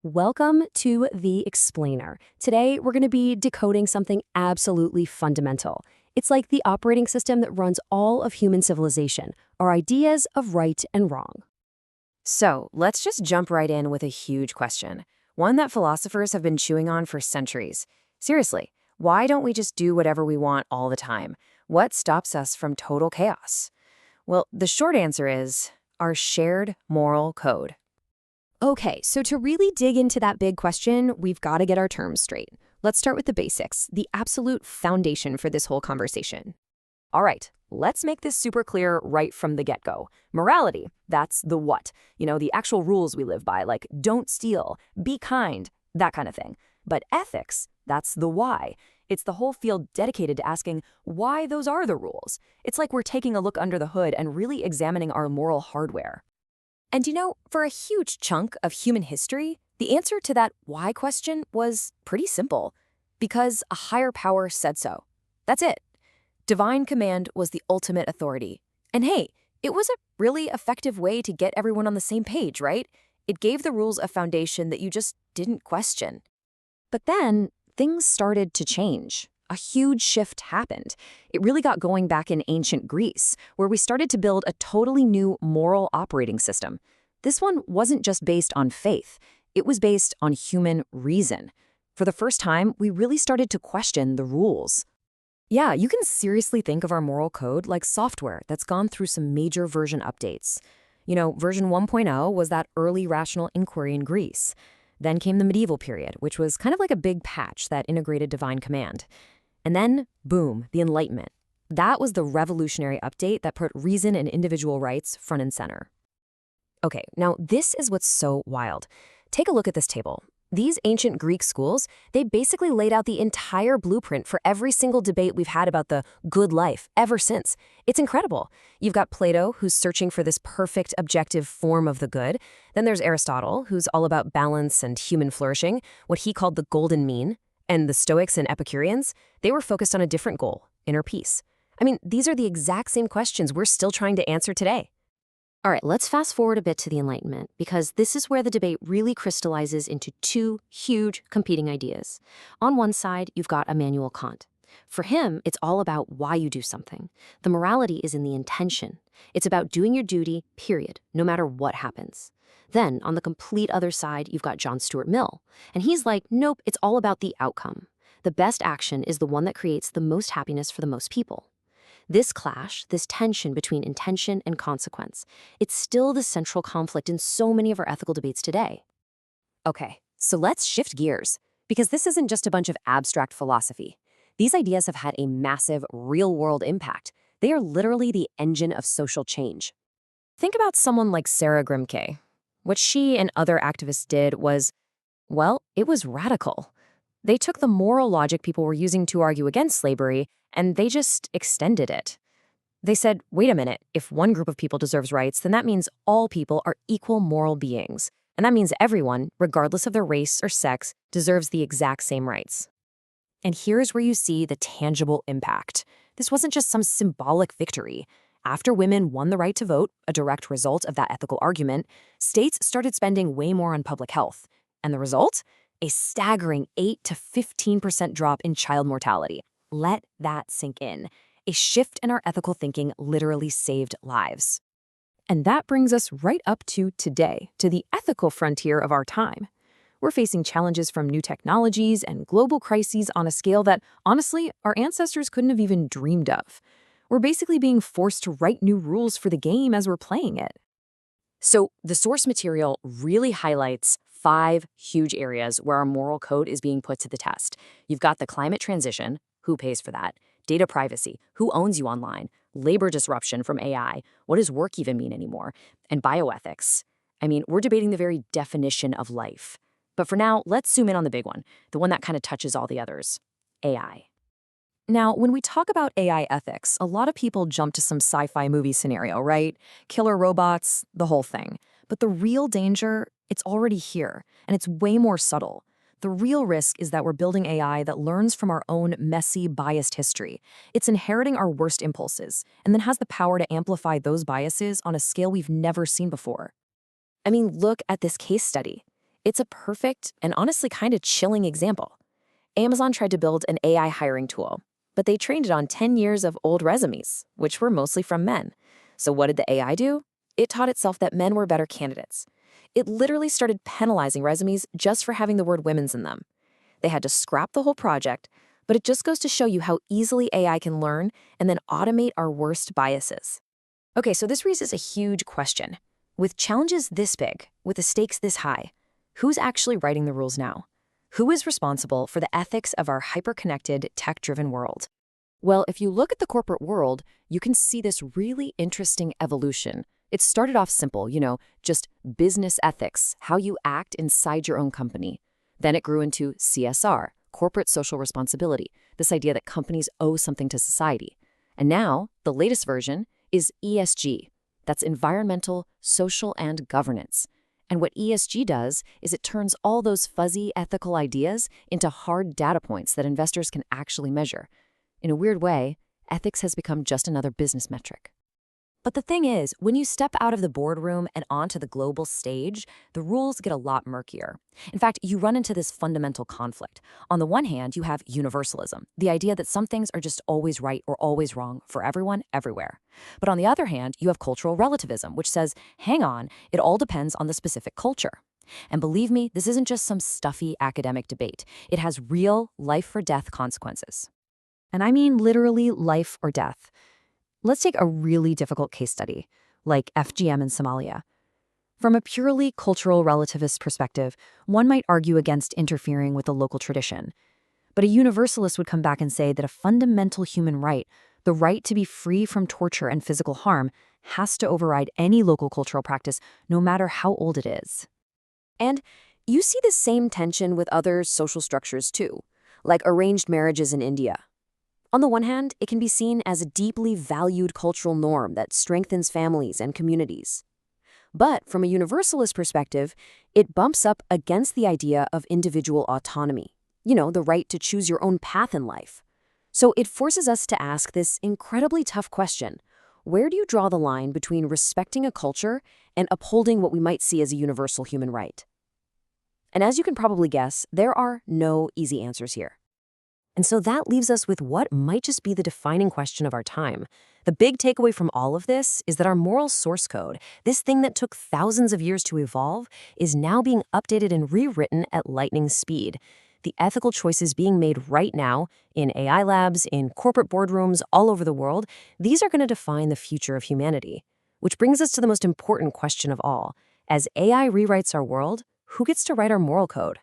Welcome to The Explainer. Today, we're going to be decoding something absolutely fundamental. It's like the operating system that runs all of human civilization, our ideas of right and wrong. So let's just jump right in with a huge question, one that philosophers have been chewing on for centuries. Seriously, why don't we just do whatever we want all the time? What stops us from total chaos? Well, the short answer is our shared moral code. Okay, so to really dig into that big question, we've got to get our terms straight. Let's start with the basics, the absolute foundation for this whole conversation. All right, let's make this super clear right from the get-go. Morality, that's the what. The actual rules we live by, like don't steal, be kind, that kind of thing. But ethics, that's the why. It's the whole field dedicated to asking why those are the rules. It's like we're taking a look under the hood and really examining our moral hardware. And for a huge chunk of human history, the answer to that why question was pretty simple. Because a higher power said so. That's it. Divine command was the ultimate authority. And hey, it was a really effective way to get everyone on the same page, right? It gave the rules a foundation that you just didn't question. But then, things started to change. A huge shift happened. It really got going back in ancient Greece, where we started to build a totally new moral operating system. This one wasn't just based on faith. It was based on human reason. For the first time, we really started to question the rules. Yeah, you can seriously think of our moral code like software that's gone through some major version updates. Version 1.0 was that early rational inquiry in Greece. Then came the medieval period, which was kind of like a big patch that integrated divine command. And then, boom, the Enlightenment. That was the revolutionary update that put reason and individual rights front and center. Okay, now this is what's so wild. Take a look at this table. These ancient Greek schools, they basically laid out the entire blueprint for every single debate we've had about the good life ever since. It's incredible. You've got Plato, who's searching for this perfect objective form of the good. Then there's Aristotle, who's all about balance and human flourishing, what he called the golden mean. And the Stoics and Epicureans, they were focused on a different goal, inner peace. I mean, these are the exact same questions we're still trying to answer today. All right, let's fast forward a bit to the Enlightenment, because this is where the debate really crystallizes into two huge competing ideas. On one side, you've got Immanuel Kant. For him, it's all about why you do something. The morality is in the intention. It's about doing your duty, period, no matter what happens. Then, on the complete other side, you've got John Stuart Mill. And he's like, nope, it's all about the outcome. The best action is the one that creates the most happiness for the most people. This clash, this tension between intention and consequence, it's still the central conflict in so many of our ethical debates today. Okay, so let's shift gears, because this isn't just a bunch of abstract philosophy. These ideas have had a massive, real-world impact. They are literally the engine of social change. Think about someone like Sarah Grimke. What she and other activists did was, well, it was radical. They took the moral logic people were using to argue against slavery, and they just extended it. They said, wait a minute, if one group of people deserves rights, then that means all people are equal moral beings. And that means everyone, regardless of their race or sex, deserves the exact same rights. And here's where you see the tangible impact. This wasn't just some symbolic victory. After women won the right to vote, a direct result of that ethical argument, states started spending way more on public health. And the result? A staggering 8 to 15% drop in child mortality. Let that sink in. A shift in our ethical thinking literally saved lives. And that brings us right up to today, to the ethical frontier of our time. We're facing challenges from new technologies and global crises on a scale that, honestly, our ancestors couldn't have even dreamed of. We're basically being forced to write new rules for the game as we're playing it. So the source material really highlights 5 huge areas where our moral code is being put to the test. You've got the climate transition, who pays for that? Data privacy, who owns you online? Labor disruption from AI, what does work even mean anymore? And bioethics. I mean, we're debating the very definition of life. But for now, let's zoom in on the big one, the one that kind of touches all the others, AI. Now, when we talk about AI ethics, a lot of people jump to some sci-fi movie scenario, right? Killer robots, the whole thing. But the real danger, it's already here, and it's way more subtle. The real risk is that we're building AI that learns from our own messy, biased history. It's inheriting our worst impulses, and then has the power to amplify those biases on a scale we've never seen before. I mean, look at this case study. It's a perfect and honestly kind of chilling example. Amazon tried to build an AI hiring tool, but they trained it on 10 years of old resumes, which were mostly from men. So what did the AI do? It taught itself that men were better candidates. It literally started penalizing resumes just for having the word women's in them. They had to scrap the whole project, but it just goes to show you how easily AI can learn and then automate our worst biases. Okay, so this raises a huge question. With challenges this big, with the stakes this high, who's actually writing the rules now? Who is responsible for the ethics of our hyper-connected, tech-driven world? Well, if you look at the corporate world, you can see this really interesting evolution. It started off simple, just business ethics, how you act inside your own company. Then it grew into CSR, corporate social responsibility, this idea that companies owe something to society. And now, the latest version is ESG. That's environmental, social, and governance. And what ESG does is it turns all those fuzzy ethical ideas into hard data points that investors can actually measure. In a weird way, ethics has become just another business metric. But the thing is, when you step out of the boardroom and onto the global stage, the rules get a lot murkier. In fact, you run into this fundamental conflict. On the one hand, you have universalism, the idea that some things are just always right or always wrong for everyone, everywhere. But on the other hand, you have cultural relativism, which says, hang on, it all depends on the specific culture. And believe me, this isn't just some stuffy academic debate. It has real life-or-death consequences. And I mean literally life or death. Let's take a really difficult case study, like FGM in Somalia. From a purely cultural relativist perspective, one might argue against interfering with the local tradition. But a universalist would come back and say that a fundamental human right, the right to be free from torture and physical harm, has to override any local cultural practice, no matter how old it is. And you see the same tension with other social structures too, like arranged marriages in India. On the one hand, it can be seen as a deeply valued cultural norm that strengthens families and communities. But from a universalist perspective, it bumps up against the idea of individual autonomy, the right to choose your own path in life. So it forces us to ask this incredibly tough question: where do you draw the line between respecting a culture and upholding what we might see as a universal human right? And as you can probably guess, there are no easy answers here. And so that leaves us with what might just be the defining question of our time. The big takeaway from all of this is that our moral source code, this thing that took thousands of years to evolve, is now being updated and rewritten at lightning speed. The ethical choices being made right now, in AI labs, in corporate boardrooms, all over the world, these are going to define the future of humanity. Which brings us to the most important question of all. As AI rewrites our world, who gets to write our moral code?